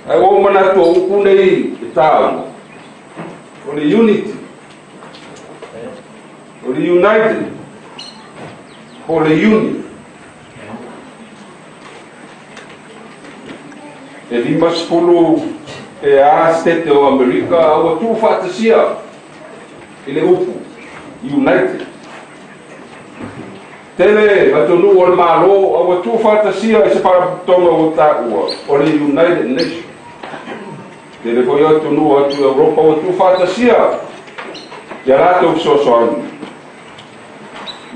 ai o mana to ku nei ta o le unity o le united o le union e lima sepulu e a stete o Amerika o tu fatasia i le upu united tele atonu o le malo o tu fatasia i se paratonga o ta'ua o le United Nations tele foi atonu o tu Europa o tu fatasia ya lato sosoani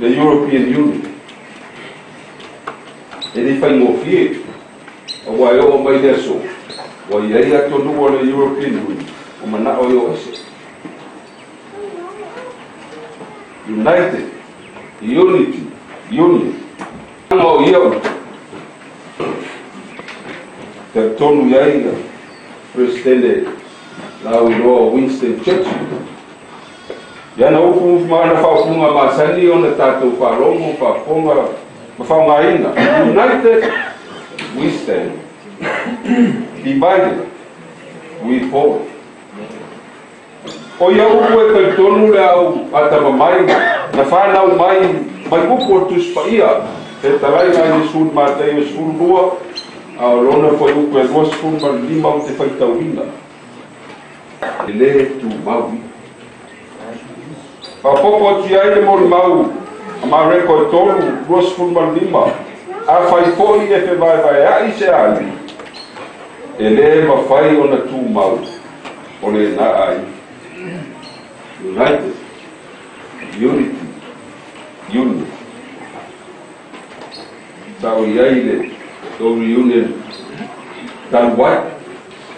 the European Union ele fai ngofie o wai o mai deso o ia atonu o le European Union o mana o yo ese united unity union no yo te tonu ia presidente la uno Winston Churchill ya na upu mana fa funga masani ona tatu fa romo fa funga fa ngaina united we stand divided we fall o ia upu e tonu le au atama mai na fa na mai mai upu tu spaia e talai na sud matei o sudua a lona foi upu e dos fun mal lima o te faita winga ele tu mau pa popo ti ai mo mau ma record tonu dos fun mal lima a fai foi e fe vai ai se ali ele ma fai ona tu mau ole na ai united unity union sao iaile to reunion dan what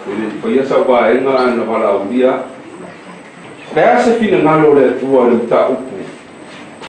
ele foi essa vai na vala dia pesa fina ngalo le tua le ta upu